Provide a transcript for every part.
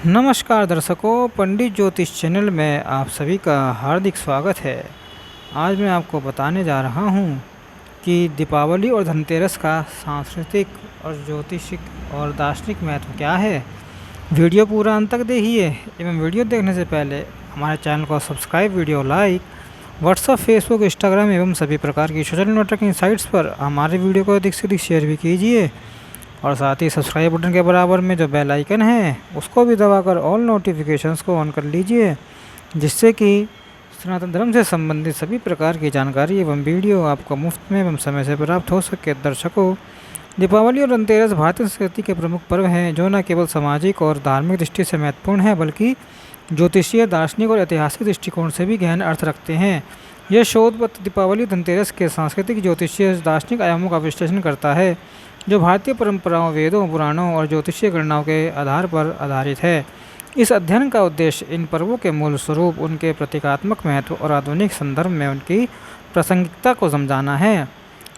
नमस्कार दर्शकों, पंडित ज्योतिष चैनल में आप सभी का हार्दिक स्वागत है। आज मैं आपको बताने जा रहा हूँ कि दीपावली और धनतेरस का सांस्कृतिक और ज्योतिषिक और दार्शनिक महत्व क्या है। वीडियो पूरा अंत तक देखिए एवं वीडियो देखने से पहले हमारे चैनल को subscribe, video like, WhatsApp, Facebook, Instagram एवं सभी प्रकार की सोशल नेटवर्किंग साइट्स पर हमारे वीडियो को अधिक से अधिक शेयर भी कीजिए और साथ ही सब्सक्राइब बटन के बराबर में जो बेल आइकन है उसको भी दबाकर ऑल नोटिफिकेशंस को ऑन कर लीजिए, जिससे कि सनातन धर्म से संबंधित सभी प्रकार की जानकारी एवं वीडियो आपको मुफ्त में एवं समय से प्राप्त हो सके। दर्शकों, दीपावली और धनतेरस भारतीय संस्कृति के प्रमुख पर्व हैं जो न केवल सामाजिक और धार्मिक दृष्टि से महत्वपूर्ण है बल्कि ज्योतिषीय, दार्शनिक और ऐतिहासिक दृष्टिकोण से भी गहन अर्थ रखते हैं। यह शोध पत्र दीपावली धनतेरस के सांस्कृतिक, ज्योतिषीय, दार्शनिक आयामों का विश्लेषण करता है जो भारतीय परंपराओं, वेदों, पुराणों और ज्योतिषीय गणनाओं के आधार पर आधारित है। इस अध्ययन का उद्देश्य इन पर्वों के मूल स्वरूप, उनके प्रतीकात्मक महत्व और आधुनिक संदर्भ में उनकी प्रासंगिकता को समझाना है।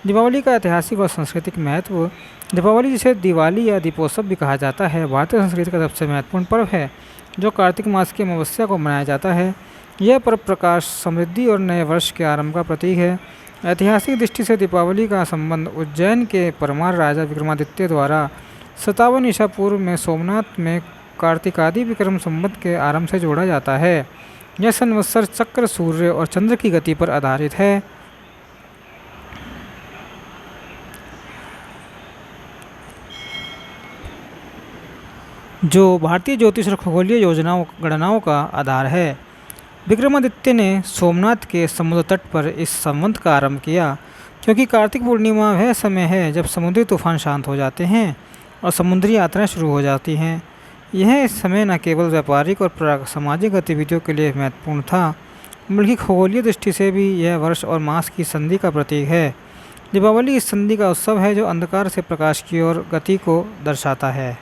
दीपावली का ऐतिहासिक और सांस्कृतिक महत्व। दीपावली, जिसे दिवाली या दीपोत्सव भी कहा जाता है, भारतीय संस्कृति का सबसे महत्वपूर्ण पर्व है जो कार्तिक मास की अमावस्या को मनाया जाता है। यह पर्व प्रकाश, समृद्धि और नए वर्ष के आरंभ का प्रतीक है। ऐतिहासिक दृष्टि से दीपावली का संबंध उज्जैन के परमार राजा विक्रमादित्य द्वारा 57 ईसा पूर्व में सोमनाथ में कार्तिकादि विक्रम संवत के आरंभ से जोड़ा जाता है। यह संवत्सर चक्र, सूर्य और चंद्र की गति पर आधारित है। जो भारतीय ज्योतिष और खगोलीय योजनाओं गणनाओं का आधार है। विक्रमादित्य ने सोमनाथ के समुद्र तट पर इस संवत का आरंभ किया क्योंकि कार्तिक पूर्णिमा वह समय है जब समुद्री तूफान शांत हो जाते हैं और समुद्री यात्राएं शुरू हो जाती हैं। यह समय न केवल व्यापारिक और सामाजिक गतिविधियों के लिए महत्वपूर्ण था बल्कि खगोलीय दृष्टि से भी यह वर्ष और मास की संधि का प्रतीक है। दीपावली इस संधि का उत्सव है जो अंधकार से प्रकाश की ओर गति को दर्शाता है।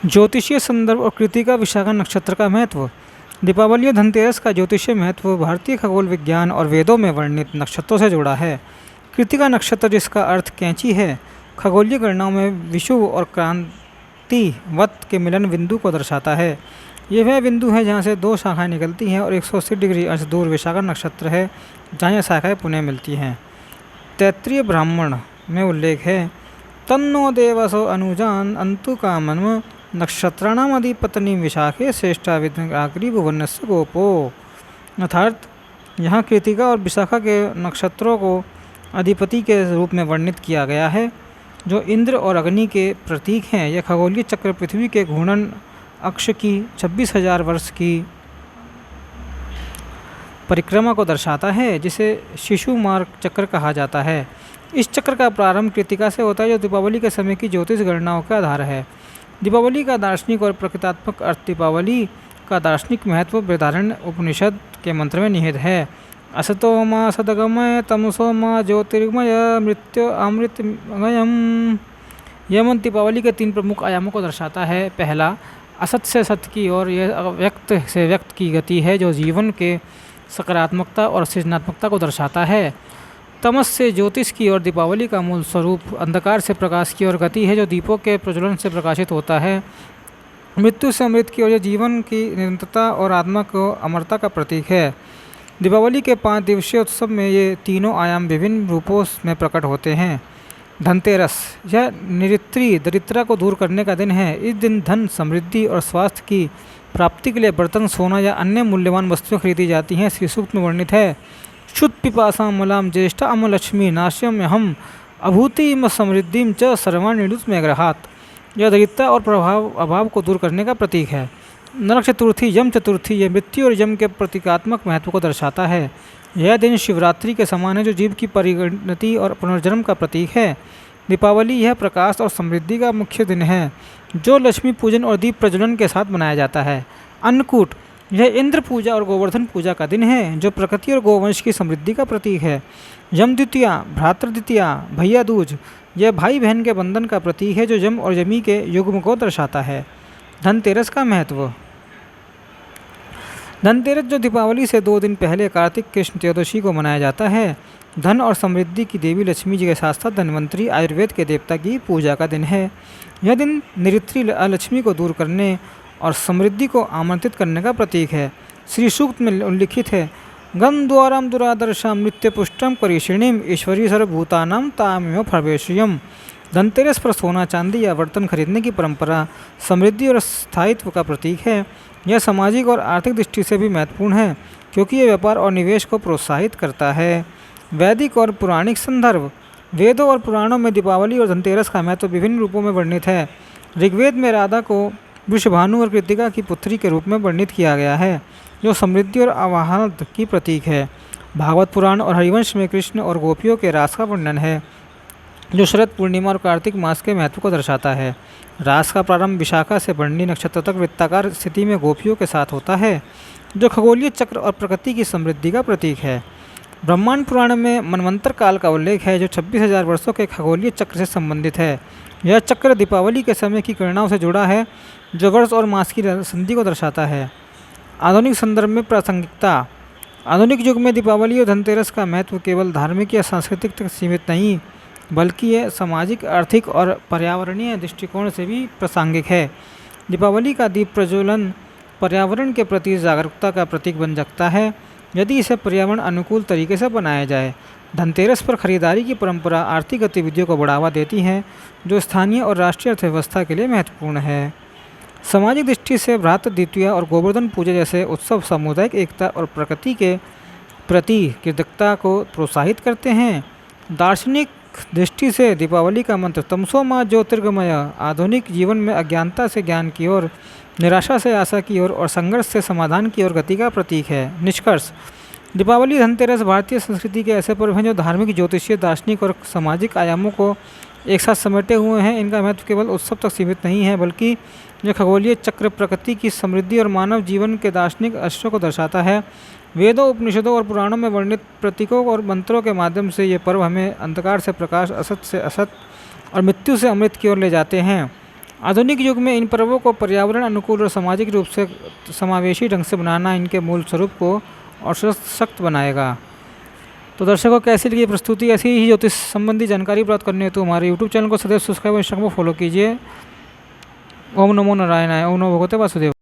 ज्योतिषीय संदर्भ और कृतिका विशाखा नक्षत्र का महत्व। दीपावली और धनतेरस का ज्योतिषीय महत्व भारतीय खगोल विज्ञान और वेदों में वर्णित नक्षत्रों से जुड़ा है। कृतिका नक्षत्र, जिसका अर्थ कैंची है, खगोलीय गणनाओं में विषुव और क्रांतिवत के मिलन बिंदु को दर्शाता है। यह वह बिंदु है जहाँ से दो शाखाएं निकलती हैं और 180 डिग्री अंश दूर विशाखा नक्षत्र है जहाँ यह शाखाएँ पुनः मिलती हैं। तैत्तिरीय ब्राह्मण में उल्लेख है, तन्नो देवसो अनुजान अंतु कामन्म नक्षत्राणामधिपत्नी विशाखे श्रेष्ठा विद्याग्री भुवनस्य गोपो। अर्थात यहाँ कृतिका और विशाखा के नक्षत्रों को अधिपति के रूप में वर्णित किया गया है जो इंद्र और अग्नि के प्रतीक हैं। यह खगोलीय चक्र पृथ्वी के घूर्णन अक्ष की 26,000 वर्ष की परिक्रमा को दर्शाता है जिसे शिशु मार्ग चक्र कहा जाता है। इस चक्र का प्रारंभ कृतिका से होता है जो दीपावली के समय की ज्योतिष गणनाओं का आधार है। दीपावली का दार्शनिक और प्रकृतात्मक अर्थ। दीपावली का दार्शनिक महत्व बृहदारण्यक उपनिषद के मंत्र में निहित है। असतो मा सदगमय तमसो मा ज्योतिर्गमय मृत्यु अमृतमयम्। यह मंत्र दीपावली के 3 प्रमुख आयामों को दर्शाता है। पहला, असत से सत्य की ओर, यह अव्यक्त से व्यक्त की गति है जो जीवन के सकारात्मकता और सृजनात्मकता को दर्शाता है। तमस से ज्योतिष की ओर, दीपावली का मूल स्वरूप अंधकार से प्रकाश की ओर गति है जो दीपों के प्रज्वलन से प्रकाशित होता है। मृत्यु से अमृत की ओर, यह जीवन की निरंतरता और आत्मा को अमरता का प्रतीक है। दीपावली के 5 दिवसीय उत्सव में ये तीनों आयाम विभिन्न रूपों में प्रकट होते हैं। धनतेरस, यह निरित्री दरिद्रता को दूर करने का दिन है। इस दिन धन, समृद्धि और स्वास्थ्य की प्राप्ति के लिए बर्तन, सोना या अन्य मूल्यवान वस्तुएं खरीदी जाती हैं। श्री सूक्त में वर्णित है, शुद्ध पिपासा मलाम ज्येष्ठा अम लक्ष्मी नाश्यम हम अभूतिम समृद्धिम च सर्वाणि में ग्रहात। यह दरिद्रता और अभाव को दूर करने का प्रतीक है। नरक चतुर्थी, यम चतुर्थी, यह मृत्यु और यम के प्रतीकात्मक महत्व को दर्शाता है। यह दिन शिवरात्रि के समान है जो जीव की परिणति और पुनर्जन्म का प्रतीक है। दीपावली यह प्रकाश और समृद्धि का मुख्य दिन है जो लक्ष्मी पूजन और दीप प्रज्वलन के साथ मनाया जाता है। अन्नकूट, यह इंद्र पूजा और गोवर्धन पूजा का दिन है जो प्रकृति और गोवंश की समृद्धि का प्रतीक है। यम द्वितीया, भ्रातृ द्वितीया, भैया दूज, यह भाई बहन के बंधन का प्रतीक है जो यम और यमी के युग्म को दर्शाता है। धनतेरस का महत्व। धनतेरस, जो दीपावली से 2 दिन पहले कार्तिक कृष्ण त्रयोदशी को मनाया जाता है, धन और समृद्धि की देवी लक्ष्मी जी के साथ साथ धन्वंतरी आयुर्वेद के देवता की पूजा का दिन है। यह दिन निरुक्ति अलक्ष्मी को दूर करने और समृद्धि को आमंत्रित करने का प्रतीक है। श्री सूक्त में उल्लिखित है, गम द्वाराम दुरादर्शाम नित्य पुष्टम करीषिणीम ईश्वरी सर्वभूतानाम तामेव फर्वेश्यम। धनतेरस पर सोना चांदी या बर्तन खरीदने की परंपरा समृद्धि और स्थायित्व का प्रतीक है। यह सामाजिक और आर्थिक दृष्टि से भी महत्वपूर्ण है क्योंकि यह व्यापार और निवेश को प्रोत्साहित करता है। वैदिक और पौराणिक संदर्भ। वेदों और पुराणों में दीपावली और धनतेरस का महत्व विभिन्न रूपों में वर्णित है। ऋग्वेद में राधा को वृषभानु और कृतिका की पुत्री के रूप में वर्णित किया गया है, जो समृद्धि और आह्लाद की प्रतीक है। भागवत पुराण और हरिवंश में कृष्ण और गोपियों के रास का वर्णन है, जो शरद पूर्णिमा और कार्तिक मास के महत्व को दर्शाता है। रास का प्रारंभ विशाखा से भरणी नक्षत्र तक वृत्ताकार स्थिति में गोपियों के साथ होता है, जो खगोलीय चक्र और प्रकृति की समृद्धि का प्रतीक है। ब्रह्मांड पुराण में मनवंतर काल का उल्लेख है, जो 26,000 वर्षों के खगोलीय चक्र से संबंधित है। यह चक्र दीपावली के समय की गणनाओं से जुड़ा है, जो वर्ष और मास की संधि को दर्शाता है। आधुनिक संदर्भ में प्रासंगिकता। आधुनिक युग में दीपावली और धनतेरस का महत्व केवल धार्मिक या सांस्कृतिक तक सीमित नहीं, बल्कि यह सामाजिक, आर्थिक और पर्यावरणीय दृष्टिकोण से भी प्रासंगिक है। दीपावली का दीप प्रज्वलन पर्यावरण के प्रति जागरूकता का प्रतीक बन सकता है, यदि इसे पर्यावरण अनुकूल तरीके से बनाया जाए। धनतेरस पर खरीदारी की परंपरा आर्थिक गतिविधियों को बढ़ावा देती है, जो स्थानीय और राष्ट्रीय अर्थव्यवस्था के लिए महत्वपूर्ण है। सामाजिक दृष्टि से भ्रातृ द्वितीया और गोवर्धन पूजा जैसे उत्सव सामुदायिक एकता और प्रकृति के प्रति कृतज्ञता को प्रोत्साहित करते हैं। दार्शनिक दृष्टि से दीपावली का मंत्र तमसो मा ज्योतिर्गमय आधुनिक जीवन में अज्ञानता से ज्ञान की ओर, निराशा से आशा की ओर और संघर्ष से समाधान की ओर गति का प्रतीक है। निष्कर्ष, दीपावली धनतेरस भारतीय संस्कृति के ऐसे पर्व हैं जो धार्मिक, ज्योतिषीय, दार्शनिक और सामाजिक आयामों को एक साथ समेटे हुए हैं। इनका महत्व केवल उत्सव तक सीमित नहीं है, बल्कि यह खगोलीय चक्र, प्रकृति की समृद्धि और मानव जीवन के दार्शनिक आशयों को दर्शाता है। वेदों, उपनिषदों और पुराणों में वर्णित प्रतीकों और मंत्रों के माध्यम से ये पर्व हमें अंधकार से प्रकाश, असत से असत और मृत्यु से अमृत की ओर ले जाते हैं। आधुनिक युग में इन पर्वों को पर्यावरण अनुकूल और सामाजिक रूप से समावेशी ढंग से बनाना इनके मूल स्वरूप को और सशक्त बनाएगा। तो दर्शकों, कैसी लगी प्रस्तुति? ऐसी ही ज्योतिष संबंधी जानकारी प्राप्त करने हेतु हमारे यूट्यूब चैनल को सदैव सब्सक्राइब और इंस्टाग्राम को फॉलो कीजिए। ओम नमो नारायणाय। ओम नमो भगवते वासुदेव।